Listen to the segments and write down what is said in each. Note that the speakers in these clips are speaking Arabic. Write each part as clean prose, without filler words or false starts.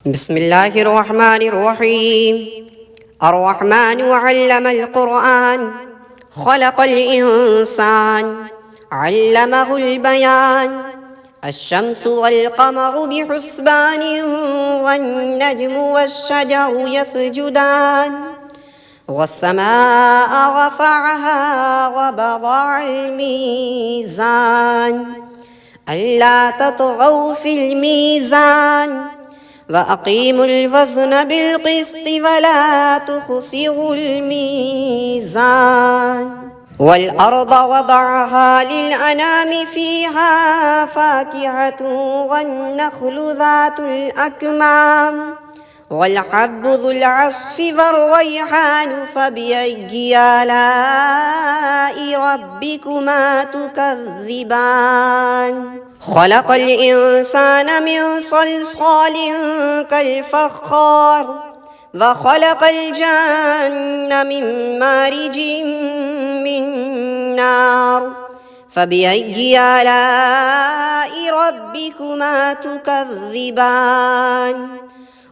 بسم الله الرحمن الرحيم. الرحمن علم القرآن، خلق الإنسان، علمه البيان. الشمس والقمر بحسبان، والنجم والشجر يسجدان. والسماء رفعها ووضع الميزان، ألا تطغوا في الميزان، وأقيموا الوزن بالقسط ولا تخسروا الميزان. والأرض وضعها للأنام، فيها فاكهة والنخل ذات الأكمام، والحب ذو العصف والريحان. فبأي آلاء ربكما تكذبان؟ خلق الإنسان من صلصال كالفخار، وخلق الجن من مارج من نار. فبأي آلاء ربكما تكذبان؟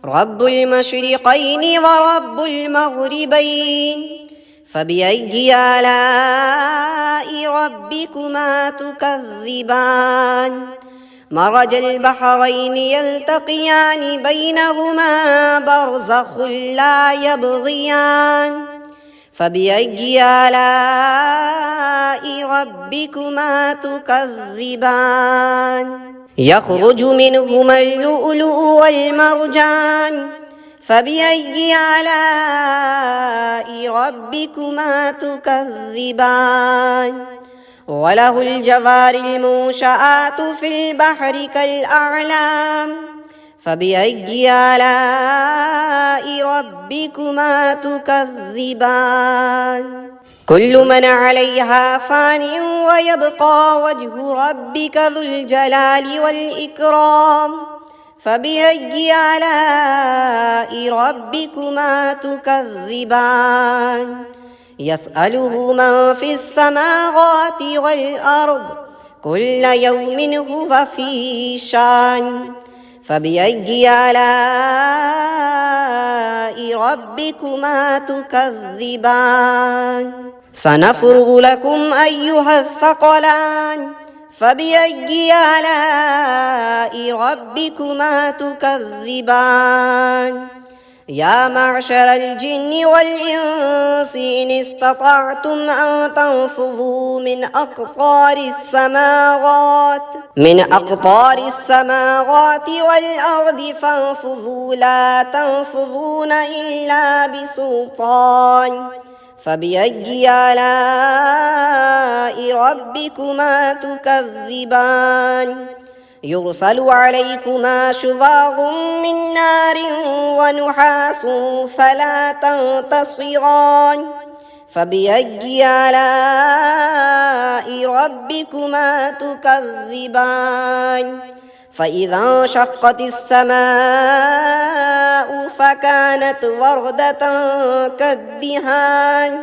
رب المشرقين ورب المغربين. فبأي آلاء ربكما تكذبان؟ مرج البحرين يلتقيان، بينهما برزخ لا يبغيان. فبأي آلاء ربكما تكذبان؟ يخرج منهما اللؤلؤ والمرجان. فبأي آلاء ربكما تكذبان؟ وله الجوار المنشآت في البحر كالأعلام. فبأي آلاء ربكما تكذبان؟ كل من عليها فان، ويبقى وجه ربك ذو الجلال والإكرام. فبأي آلاء ربكما تكذبان؟ يسأله من في السماوات والأرض، كل يوم هو في شان. فبأي آلاء ربكما تكذبان؟ سنفرغ لكم أيها الثقلان. فبأي آلاء ربكما تكذبان؟ يا معشر الجن والإنس، إن استطعتم أن تنفذوا من أقطار السماوات والأرض فانفذوا، لا تنفذون إلا بسلطان. فبأي آلاء ربكما تكذبان؟ يرسل عليكما شواظ من نار ونحاس فلا تنتصران. فبأي آلاء ربكما تكذبان؟ فإذا انشقت السماء فكانت وردة كالدهان.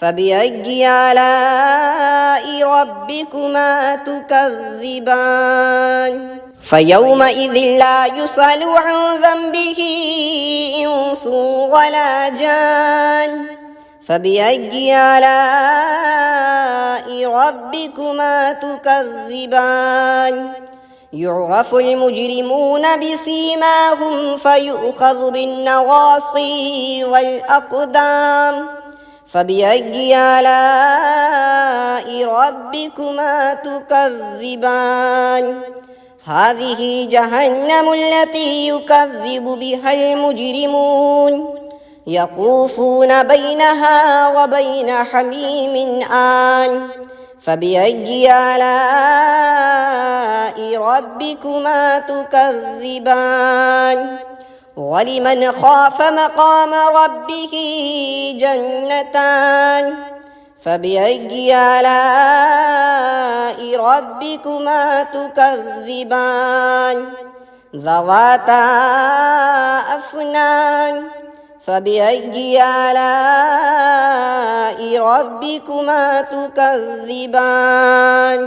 فبأي آلاء ربكما تكذبان؟ فيومئذ لا يسأل عن ذنبه إنس ولا جان. فبأي آلاء ربكما تكذبان؟ يعرف المجرمون بسيماهم، فيؤخذ بالنواصي والأقدام. فبأي آلاء ربكما تكذبان؟ هذه جهنم التي يكذب بها المجرمون، يطوفون بينها وبين حميم آن. فبأي آلاء ربكما تكذبان؟ ولمن خاف مقام ربه جنتان. فبأي آلاء ربكما تكذبان؟ ذواتا أفنان. فبأي آلاء ربكما تكذبان؟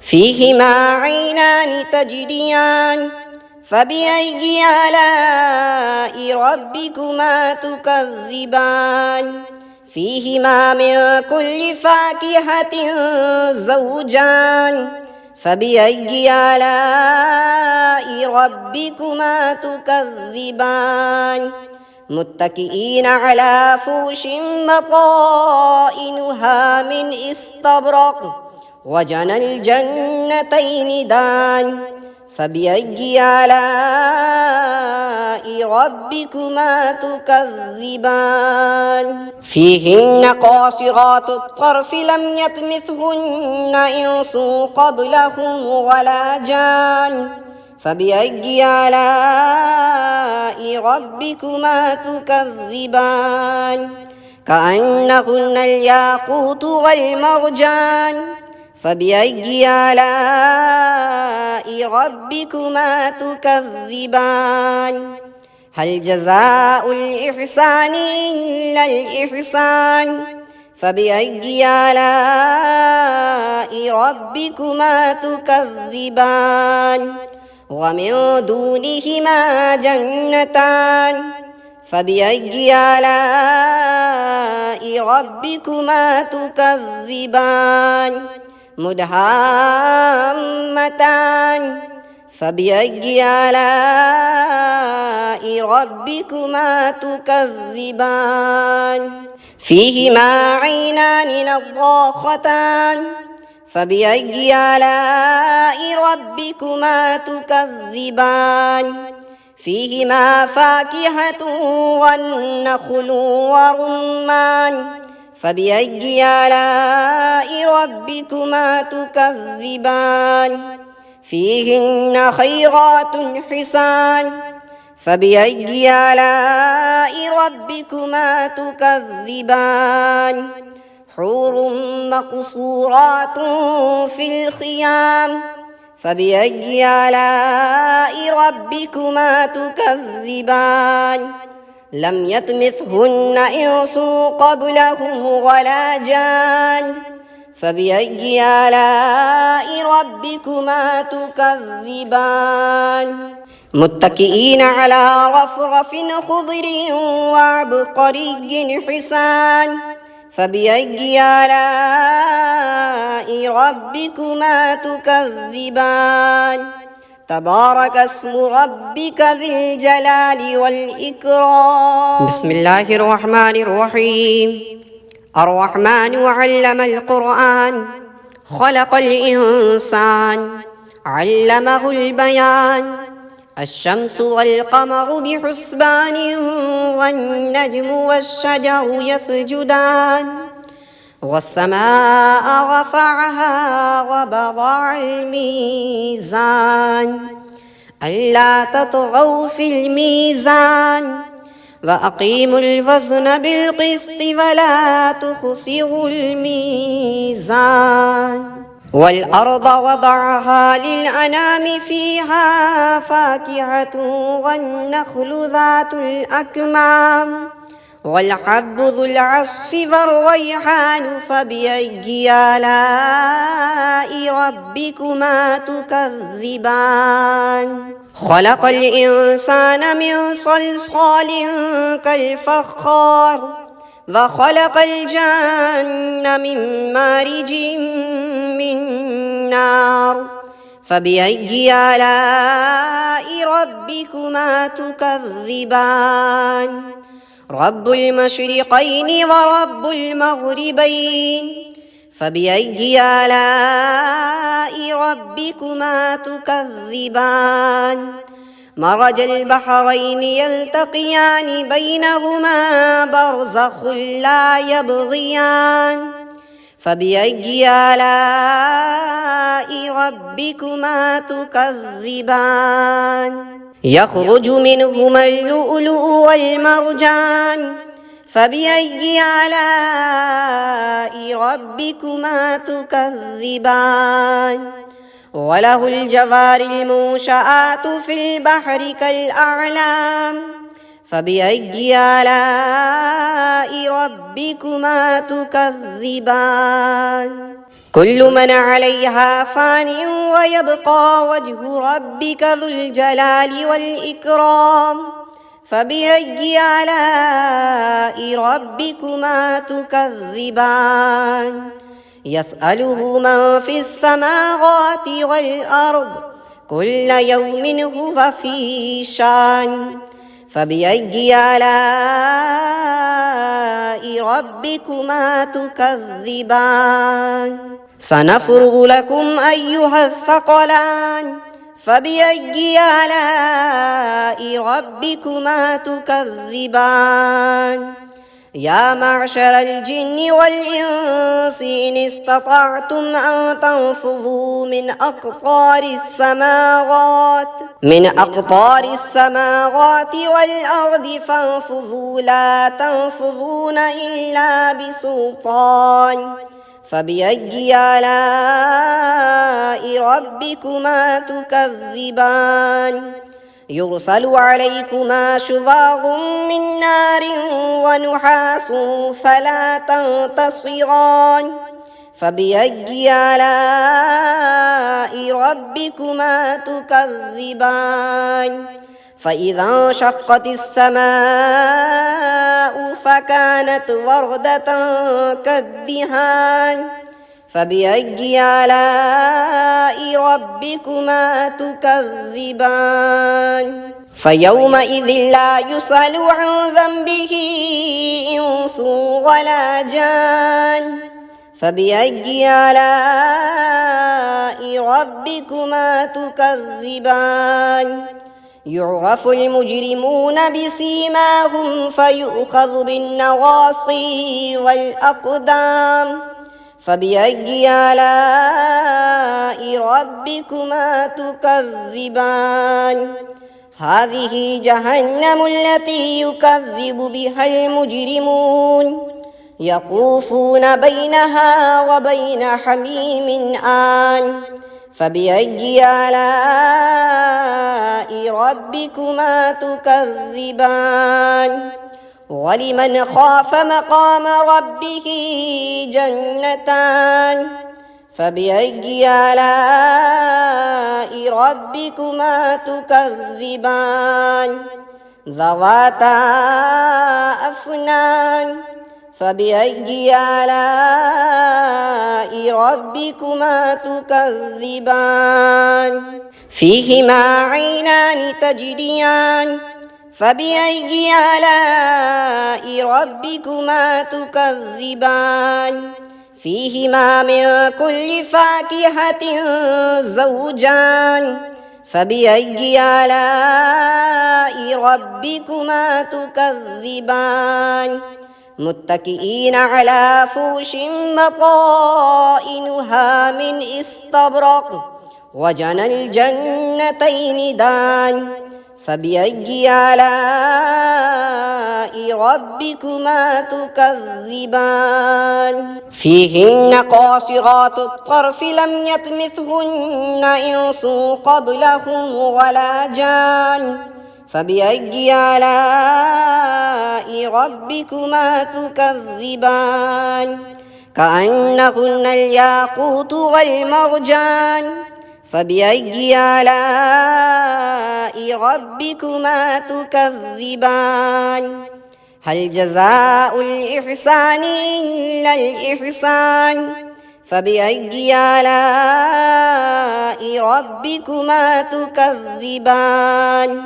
فيهما عينان تجريان. فبأي آلاء ربكما تكذبان فيهما من كل فاكهة زوجان فبأي آلاء ربكما تكذبان متكئين على فرش بطائنها من استبرق وجنى الجنتين دان فبأي آلاء ربكما تكذبان فيهن قاصرات الطرف لم يطمثهن إنس قبلهم ولا جان فبأي آلاء ربكما تكذبان كأنهن الياقوت والمرجان فبأي آلاء ربكما تكذبان هل جزاء الإحسان إلا الإحسان فبأي آلاء ربكما تكذبان ومن دونهما جنتان فبأي آلاء ربكما تكذبان مدهامتان فبأي آلاء ربكما تكذبان فيهما عينان نضاختان فبأي آلاء ربكما تكذبان فيهما فاكهة والنخل ورمان فبأي آلاء ربكما تكذبان فيهن خيرات حسان فبأي آلاء ربكما تكذبان حور مقصورات في الخيام فبأي آلاء ربكما تكذبان لم يطمثهن إنس قبلهم ولا جان فبأي آلاء ربكما تكذبان متكئين على رفرف خضر وعبقري حسان فبأي آلاء ربكما تكذبان تبارك اسم ربك ذي الجلال والإكرام بسم الله الرحمن الرحيم الرحمن علم القرآن خلق الإنسان علمه البيان الشمس والقمر بحسبان والنجم والشجر يسجدان والسماء رفعها ووضع الميزان ألا تطغوا في الميزان وأقيموا الوزن بالقسط ولا تخسروا الميزان والأرض وضعها للأنام فيها فاكهة والنخل ذات الأكمام والحب ذو العصف والريحان فبأي آلاء ربكما تكذبان خلق الإنسان من صلصال كالفخار وخلق الجن من مارج من نار فبأي آلاء ربكما تكذبان رب المشرقين ورب المغربين فبأي آلاء ربكما تكذبان مرج البحرين يلتقيان بينهما برزخ لا يبغيان فبأي آلاء ربكما تكذبان يخرج منهما اللؤلؤ والمرجان فبأي آلاء ربكما تكذبان وله الجوار المنشآت في البحر كالأعلام فبأي آلاء ربكما تكذبان كل من عليها فان ويبقى وجه ربك ذو الجلال والإكرام فبأي آلاء ربكما تكذبان يسأله من في السماوات والأرض كل يوم هو في شأن فبأي آلاء ربكما تكذبان سنفرغ لكم أيها الثقلان فبأي آلاء ربكما تكذبان يا معشر الجن والإنس إن استطعتم أن تنفذوا من أقطار السماوات والأرض فانفذوا لا تنفذون إلا بسلطان فبأي آلاء ربكما تكذبان يرسل عليكما شواظ من نار ونحاس فلا تنتصران فبأي آلاء ربكما تكذبان فإذا انشقت السماء فكانت وردة كالدهان فبأي آلاء ربكما تكذبان فيومئذ لا يسأل عن ذنبه إنس ولا جان فبأي آلاء ربكما تكذبان يعرف المجرمون بسيماهم فيؤخذ بالنواصي والأقدام فبأي آلاء ربكما تكذبان هذه جهنم التي يكذب بها المجرمون يطوفون بينها وبين حميم آن فبأي آلاء ربكما تكذبان ولمن خاف مقام ربه جنتان فبأي آلاء ربكما تكذبان ذواتا أفنان فبأي آلاء ربكما تكذبان فيهما عينان تجريان فبأي آلاء ربكما تكذبان فيهما من كل فاكهة زوجان فبأي آلاء ربكما تكذبان متكئين على فرش بطائنها من استبرق وجنى الجنتين دان فبأي آلاء ربكما تكذبان فيهن قاصرات الطرف لم يطمثهن إنس قبلهم ولا جان فبأي آلاء ربكما تكذبان كأنهن الياقوت والمرجان فبأي آلاء ربكما تكذبان هل جزاء الإحسان إلا الإحسان فبأي آلاء ربكما تكذبان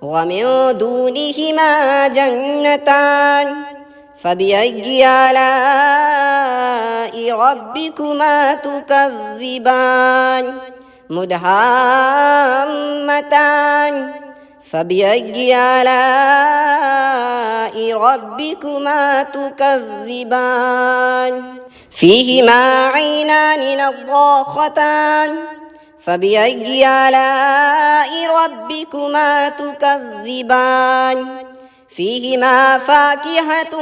ومن دونهما جنتان فبأي آلاء ربكما تكذبان مدهامتان فبأي آلاء ربكما تكذبان فيهما عينان نضاختان فبأي آلاء ربكما تكذبان فيهما فاكهة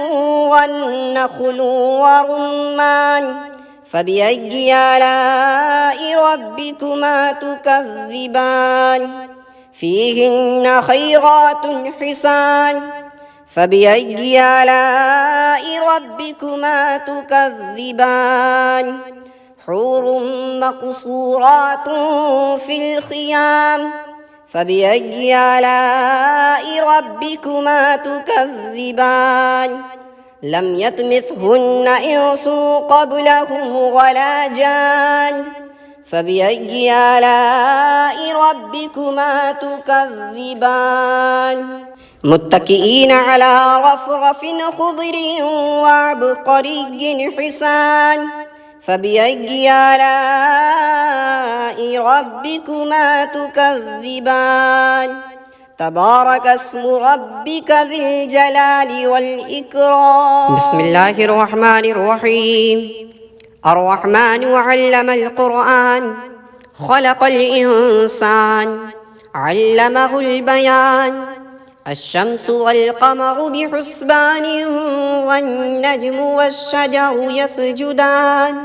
والنخل ورمان فبأي آلاء ربكما تكذبان فيهن خيرات حسان فبأي آلاء ربكما تكذبان حور مقصورات في الخيام فبأي آلاء ربكما تكذبان لم يطمثهن إنس قبلهم ولا جان فبأي آلاء ربكما تكذبان متكئين على رفرف خضر وعبقري حسان فبأي آلاء ربكما تكذبان تبارك اسم ربك ذي الجلال والإكرام. بسم الله الرحمن الرحيم. الرحمن علم القرآن خلق الإنسان علمه البيان الشمس والقمر بحسبان والنجم والشجر يسجدان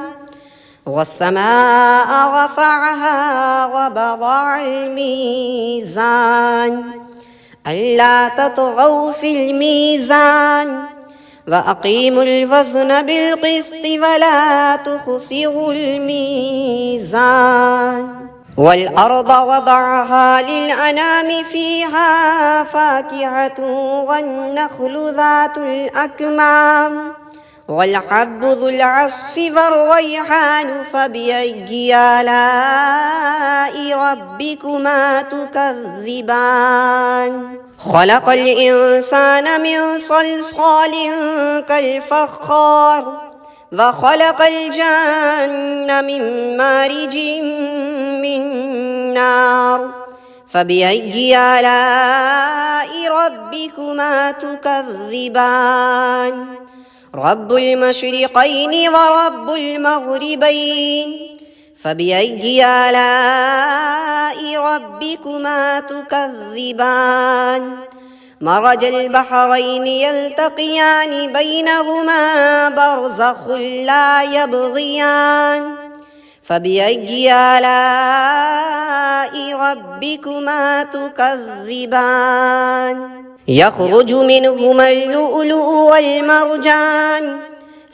والسماء رفعها ووضع الميزان ألا تطغوا في الميزان وأقيموا الوزن بالقسط ولا تخسروا الميزان والأرض وضعها للأنام فيها فاكهة والنخل ذات الأكمام والحب ذو العصف والريحان فبأي آلاء ربكما تكذبان خلق الإنسان من صلصال كالفخار وخلق الجن من مارج من نار فبأي آلاء ربكما تكذبان رب المشرقين ورب المغربين فبأي آلاء ربكما تكذبان مرج البحرين يلتقيان بينهما برزخ لا يبغيان فبأي آلاء ربكما تكذبان يخرج منهما اللؤلؤ والمرجان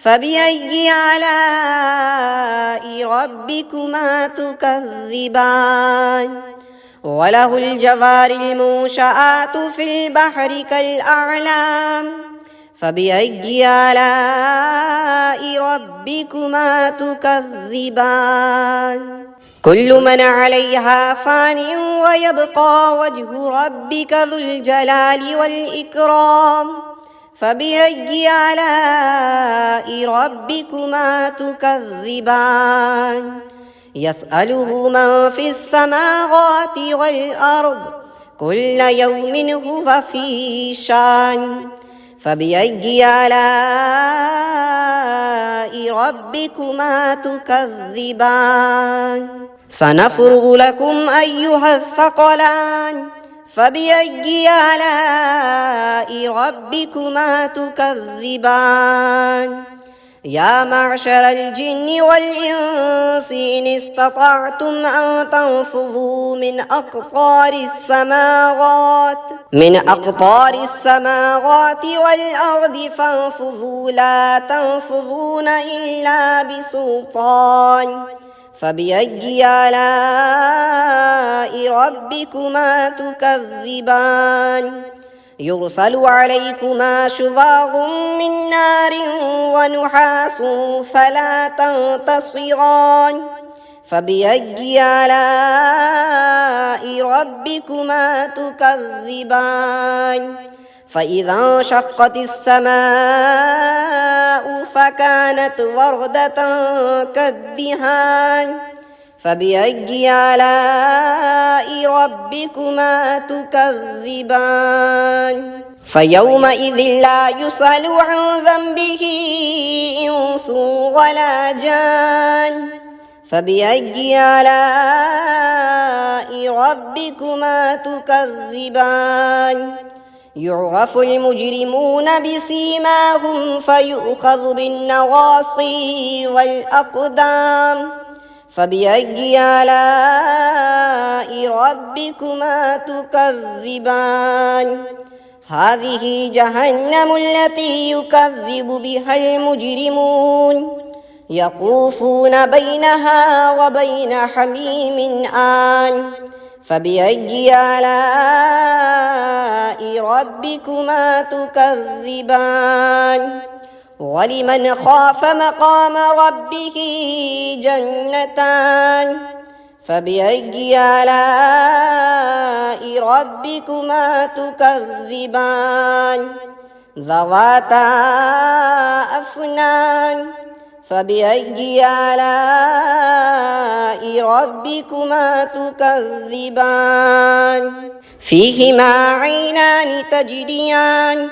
فبأي آلاء ربكما تكذبان وله الجوار المنشآت في البحر كالأعلام فبأي آلاء ربكما تكذبان كل من عليها فان ويبقى وجه ربك ذو الجلال والإكرام فبأي آلاء ربكما تكذبان يسأله من في السماوات والأرض كل يوم هو في شان فبأي آلاء ربكما تكذبان سنفرغ لكم أيها الثقلان فبأي آلاء ربكما تكذبان يا معشر الجن والإنس إن استطعتم أن تنفذوا من أقطار السماوات والأرض فانفذوا لا تنفذون إلا بسلطان فبأي آلاء ربكما تكذبان يرسل عليكما شواظ من نار ونحاس فلا تنتصران فبأي آلاء ربكما تكذبان فإذا انشقت السماء فكانت وردة كالدهان فبأي آلاء ربكما تكذبان فيومئذ لا يسأل عن ذنبه إنس ولا جان فبأي آلاء ربكما تكذبان يعرف المجرمون بسيماهم فيؤخذ بالنواصي والأقدام فبأي آلاء ربكما تكذبان هذه جهنم التي يكذب بها المجرمون يطوفون بينها وبين حميم آن فبأي آلاء ربكما تكذبان ولمن خاف مقام ربه جنتان فبأي آلاء ربكما تكذبان ذواتا أفنان فبأي آلاء ربكما تكذبان فيهما عينان تجريان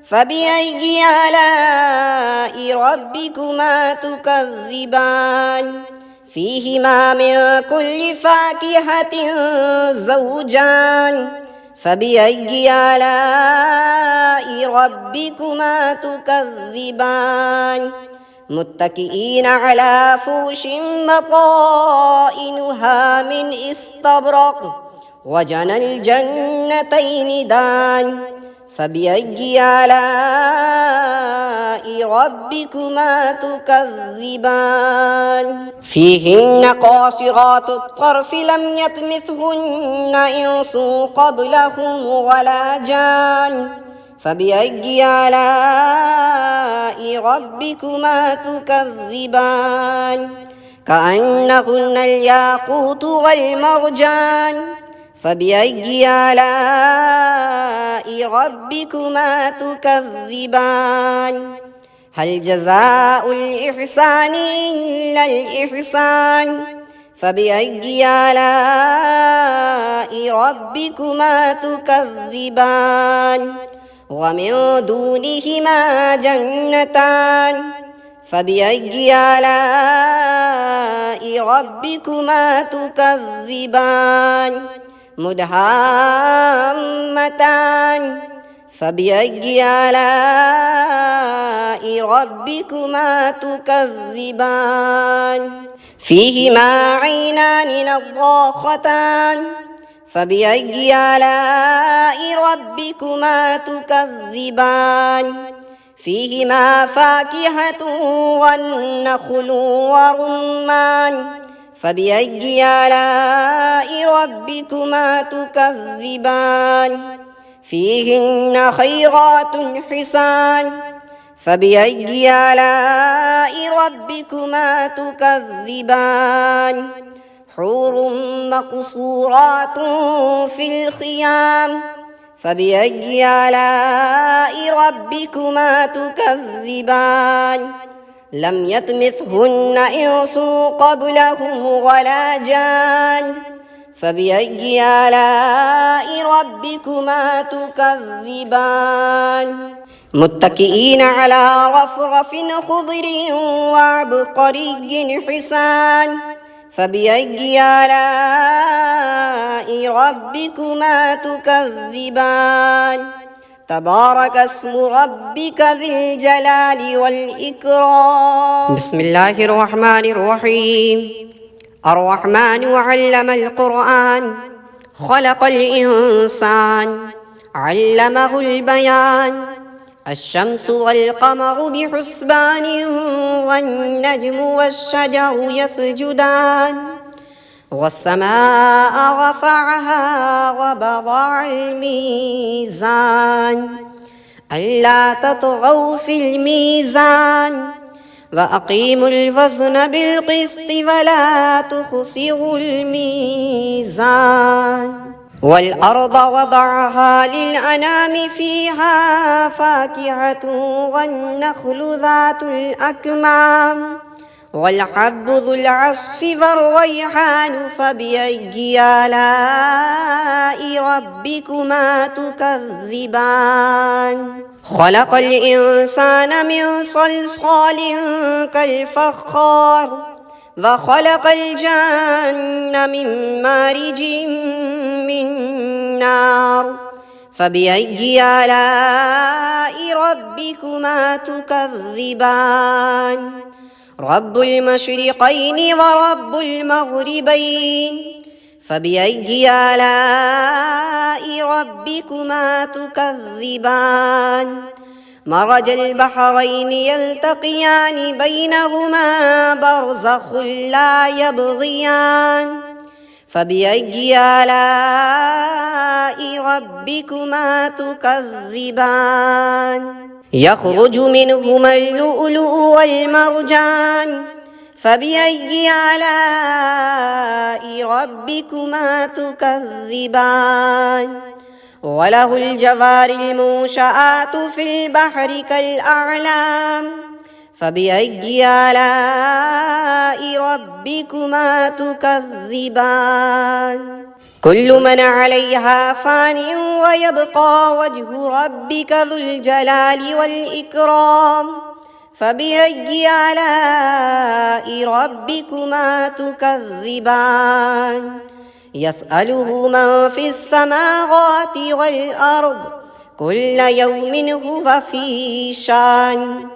فبأي آلاء ربكما تكذبان فيهما من كل فاكهة زوجان فبأي آلاء ربكما تكذبان متكئين على فرش بطائنها من استبرق وجنى الجنتين دان فبأي آلاء ربكما تكذبان فيهن قاصرات الطرف لم يطمثهن إنس قبلهم ولا جان فبأي آلاء ربكما تكذبان كأنهن الياقوت والمرجان فبأي آلاء ربكما تكذبان هل جزاء الإحسان إلا الإحسان فبأي آلاء ربكما تكذبان ومن دونهما جنتان فبأي آلاء ربكما تكذبان مدهامتان فبأي آلاء ربكما تكذبان فيهما عينان نضاختان فبأي آلاء ربكما تكذبان فيهما فاكهة والنخل ورمان فبأي آلاء ربكما تكذبان فيهن خيرات حسان فبأي آلاء ربكما تكذبان حور مقصورات في الخيام فبأي آلاء ربكما تكذبان لم يطمثهن إنس قبلهم ولا جان فبأي آلاء ربكما تكذبان متكئين على رفرف خضر وعبقري حسان فبأي آلاء ربكما تكذبان تبارك اسم ربك ذي الجلال والإكرام بسم الله الرحمن الرحيم الرحمن علم القرآن خلق الإنسان علمه البيان الشمس والقمر بحسبان والنجم والشجر يسجدان والسماء رفعها ووضع الميزان ألا تطغوا في الميزان وأقيموا الوزن بالقسط ولا تخسروا الميزان والأرض وضعها للأنام فيها فاكهة والنخل ذات الأكمام والحب ذو العصف والريحان فبأي آلاء ربكما تكذبان خلق الإنسان من صلصال كالفخار وخلق الجن من مارج من نار فبأي آلاء ربكما تكذبان رب المشرقين ورب المغربين فبأي آلاء ربكما تكذبان مرج البحرين يلتقيان بينهما برزخ لا يبغيان فبأي آلاء ربكما تكذبان يخرج منهما اللؤلؤ والمرجان فبأي آلاء ربكما تكذبان وله الجوار المنشآت في البحر كالأعلام فبأي آلاء ربكما تكذبان كل من عليها فان ويبقى وجه ربك ذو الجلال والإكرام فبأي آلاء ربكما تكذبان يسأله من في السماوات والأرض كل يوم هو في شان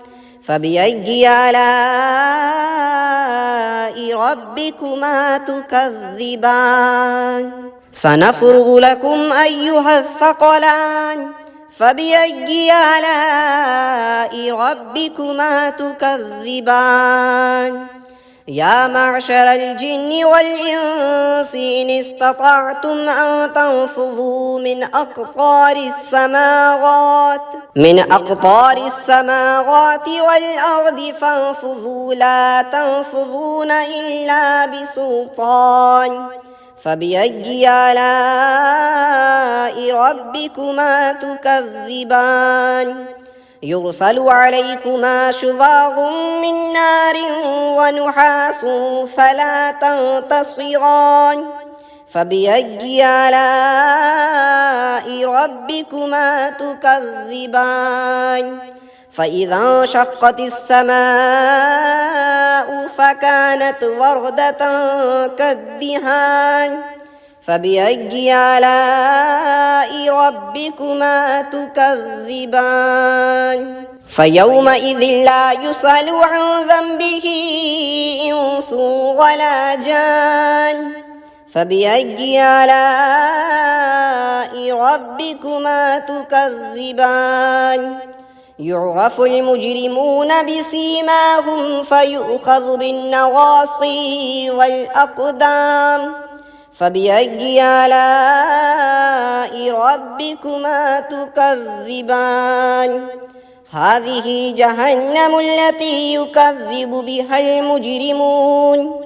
فبأي آلاء ربكما تكذبان سنفرغ لكم أيها الثقلان فبأي آلاء ربكما تكذبان يا معشر الجن والإنس إن استطعتم أن تنفذوا من أقطار السماوات والأرض فانفذوا لا تنفذون إلا بسلطان فبأي آلاء ربكما تكذبان يرسل عليكما شواظ من نار ونحاس فلا تنتصران فبأي آلاء ربكما تكذبان فإذا انشقت السماء فكانت وردة كالدهان فبأي آلاء ربكما تكذبان فيومئذ لا يسأل عن ذنبه إنس ولا جان فبأي آلاء ربكما تكذبان يعرف المجرمون بسيماهم فيؤخذ بالنواصي والأقدام فبأي آلاء ربكما تكذبان هذه جهنم التي يكذب بها المجرمون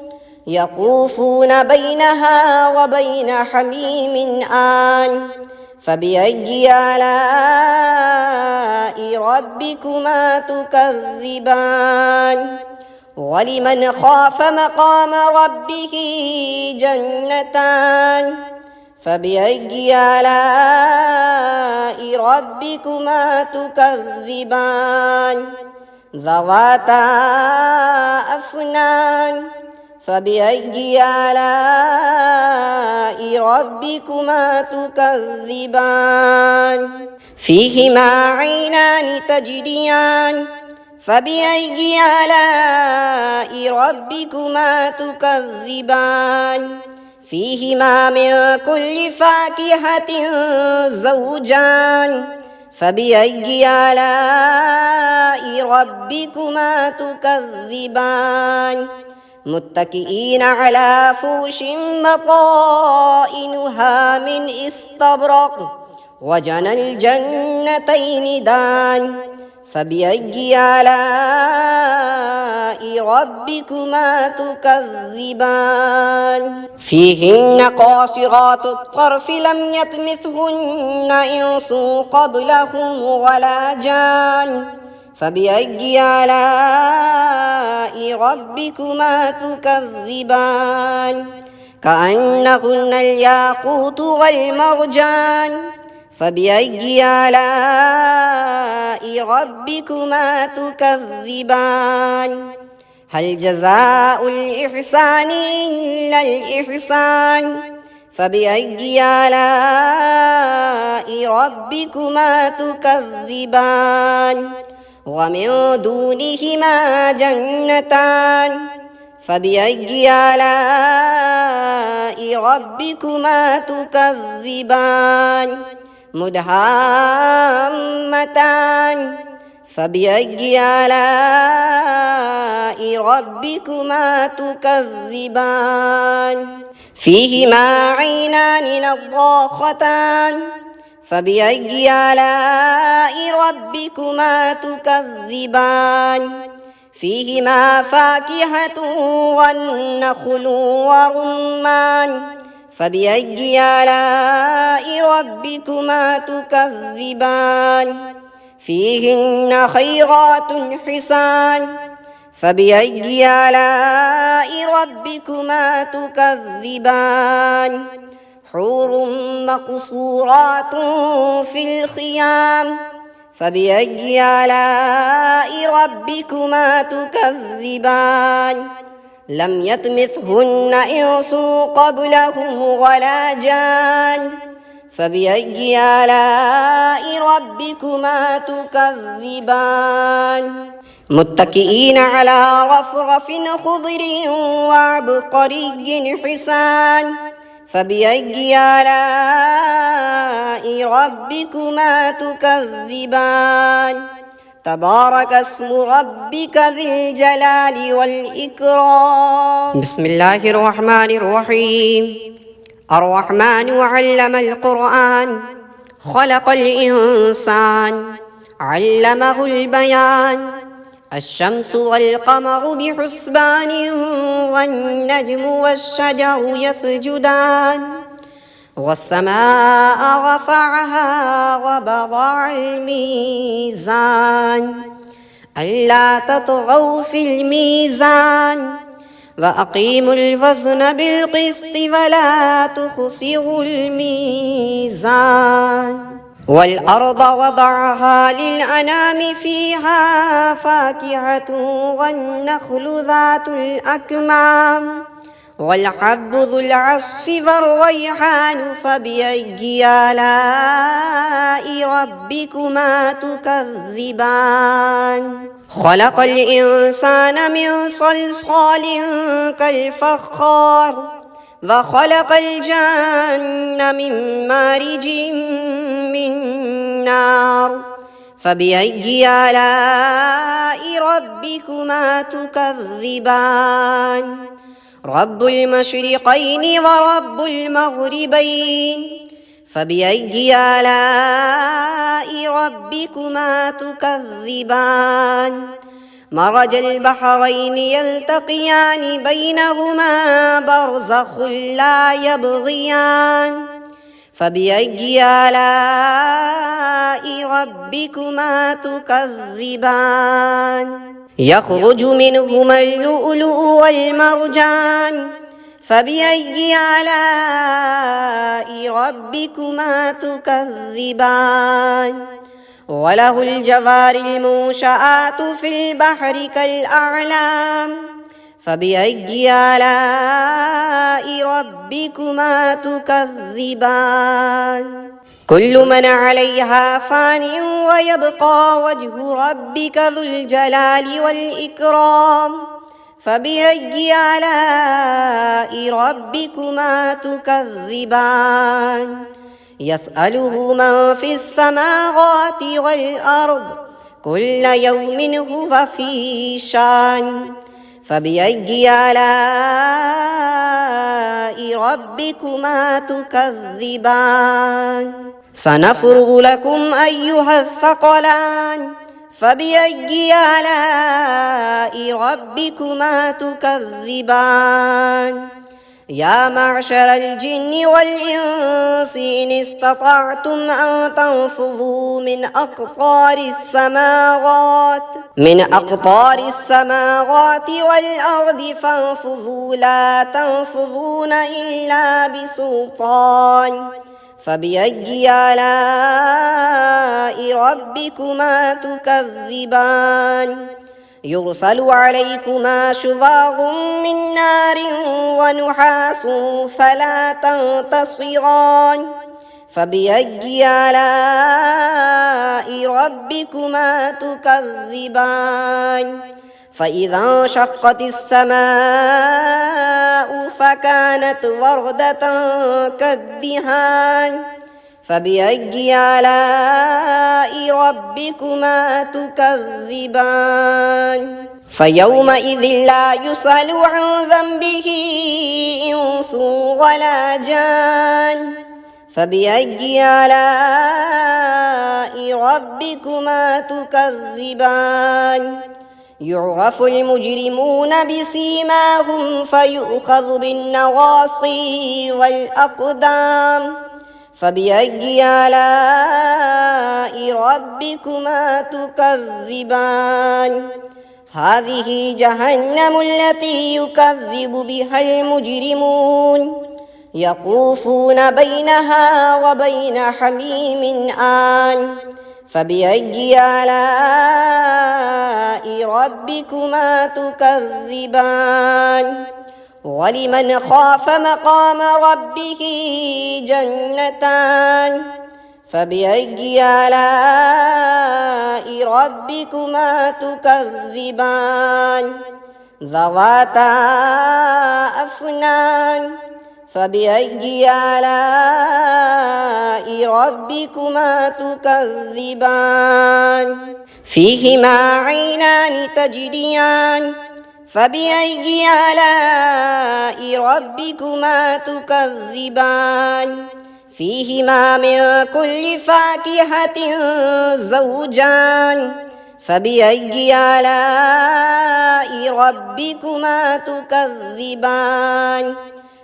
يطوفون بينها وبين حميم آن فبأي آلاء ربكما تكذبان ولمن خاف مقام ربه جنتان فبأي آلاء ربكما تكذبان ذواتا أفنان فبأي آلاء ربكما تكذبان فيهما عينان تجريان فبأي آلاء ربكما تكذبان فيهما من كل فاكهة زوجان فبأي آلاء ربكما تكذبان متكئين على فرش بطائنها من استبرق وجنى الجنتين دان فبأي آلاء ربكما تكذبان فيهن قاصرات الطرف لم يطمثهن إنس قبلهم ولا جان فبأي آلاء ربكما تكذبان كأنهن الياقوت والمرجان فبأي آلاء ربكما تكذبان هل جزاء الإحسان إلا الإحسان فبأي آلاء ربكما تكذبان ومن دونهما جنتان فبأي آلاء ربكما تكذبان مدهامتان فبأي آلاء ربكما تكذبان فيهما عينان نضاختان فبأي آلاء ربكما تكذبان فيهما فاكهة والنخل ورمان فبأي آلاء ربكما تكذبان فيهن خيرات حسان فبأي آلاء ربكما تكذبان حور مقصورات في الخيام فبأي آلاء ربكما تكذبان لم يطمثهن إنس قبلهم ولا جان فبأي آلاء ربكما تكذبان متكئين على رفرف خضر وعبقري حسان فبأي آلاء ربكما تكذبان تبارك اسم ربك ذي الجلال والإكرام بسم الله الرحمن الرحيم الرحمن علم القرآن خلق الإنسان علمه البيان الشمس والقمر بحسبان والنجم والشجر يسجدان والسماء رفعها ووضع الميزان ألا تطغوا في الميزان وأقيموا الوزن بالقسط ولا تخسروا الميزان والأرض وضعها للأنام فيها فاكهة والنخل ذات الأكمام والحب ذو العصف والريحان فبأي آلاء ربكما تكذبان خلق الإنسان من صلصال كالفخار وخلق الجن من مارج من نار فبأي آلاء ربكما تكذبان رب المشرقين ورب المغربين فبأي آلاء ربكما تكذبان مرج البحرين يلتقيان بينهما برزخ لا يبغيان فبأي آلاء ربكما تكذبان يخرج منهما اللؤلؤ والمرجان فبأي آلاء ربكما تكذبان وله الجوار المنشآت في البحر كالأعلام فبأي آلاء ربكما تكذبان كل من عليها فان ويبقى وجه ربك ذو الجلال والإكرام فبأي آلاء ربكما تكذبان يسأله من في السماوات والأرض كل يوم هو في شان فبأي آلاء ربكما تكذبان سنفرغ لكم أيها الثقلان فبأي آلاء ربكما تكذبان يا معشر الجن والإنس إن استطعتم أن تنفذوا من أقطار السماوات والأرض فانفذوا لا تنفذون إلا بسلطان فبأي آلاء ربكما تكذبان يرسل عليكما شواظ من نار ونحاس فلا تنتصران فبأي آلاء ربكما تكذبان فإذا انشقت السماء فكانت وردة كالدهان فبأي آلاء ربكما تكذبان فيومئذ لا يسأل عن ذنبه إنس ولا جان فبأي آلاء ربكما تكذبان يعرف المجرمون بسيماهم فيؤخذ بالنواصي والأقدام فبأي آلاء ربكما تكذبان هذه جهنم التي يكذب بها المجرمون يطوفون بينها وبين حميم آن فبأي آلاء ربكما تكذبان ولمن خاف مقام ربه جنتان فبأي آلاء ربكما تكذبان ذواتا أفنان فبأي آلاء ربكما تكذبان فيهما عينان تجريان فبأي آلاء ربكما تكذبان فيهما من كل فاكهة زوجان فبأي آلاء ربكما تكذبان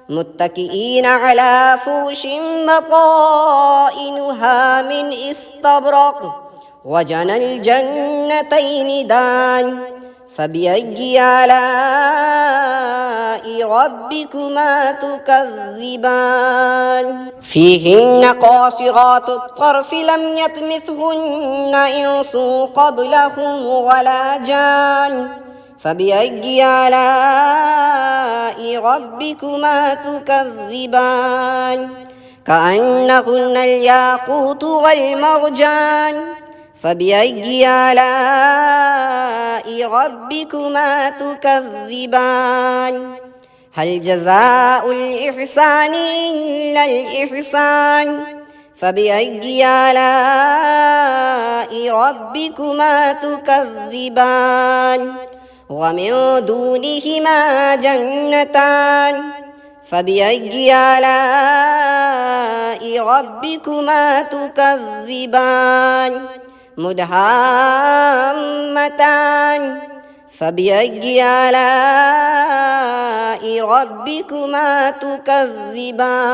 متكئين على فرش بطائنها من استبرق وجنى الجنتين دان فبأي آلاء ربكما تكذبان فيهن قاصرات الطرف لم يطمثهن إنس قبلهم ولا جان فبأي آلاء ربكما تكذبان كأنهن الياقوت والمرجان فبأي آلاء ربكما تكذبان هل جزاء الإحسان إلا الإحسان فبأي آلاء ربكما تكذبان ومن دونهما جنتان فبأي آلاء ربكما تكذبان مدهامتان فبأي آلاء ربكما تكذبان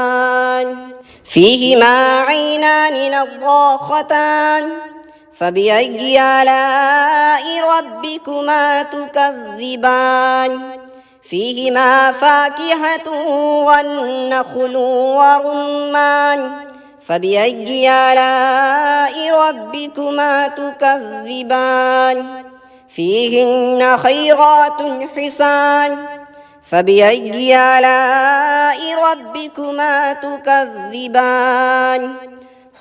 فيهما عينان نضاختان فبأي آلاء ربكما تكذبان فيهما فاكهة والنخل ورمان فبأي آلاء ربكما تكذبان فيهن خيرات حسان فبأي آلاء ربكما تكذبان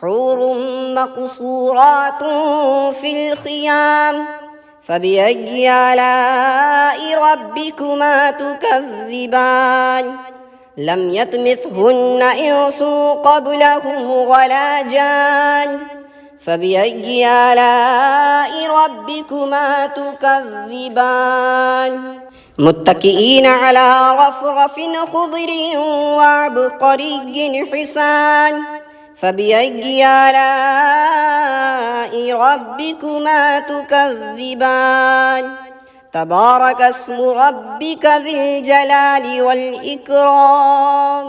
حور مقصورات في الخيام فبأي آلاء ربكما تكذبان لم يطمثهن إنس قبلهم ولا جان فبأي آلاء ربكما تكذبان متكئين على رفرف خضر وعبقري حسان فبأي آلاء ربكما تكذبان تبارك اسم ربك ذي الجلال والإكرام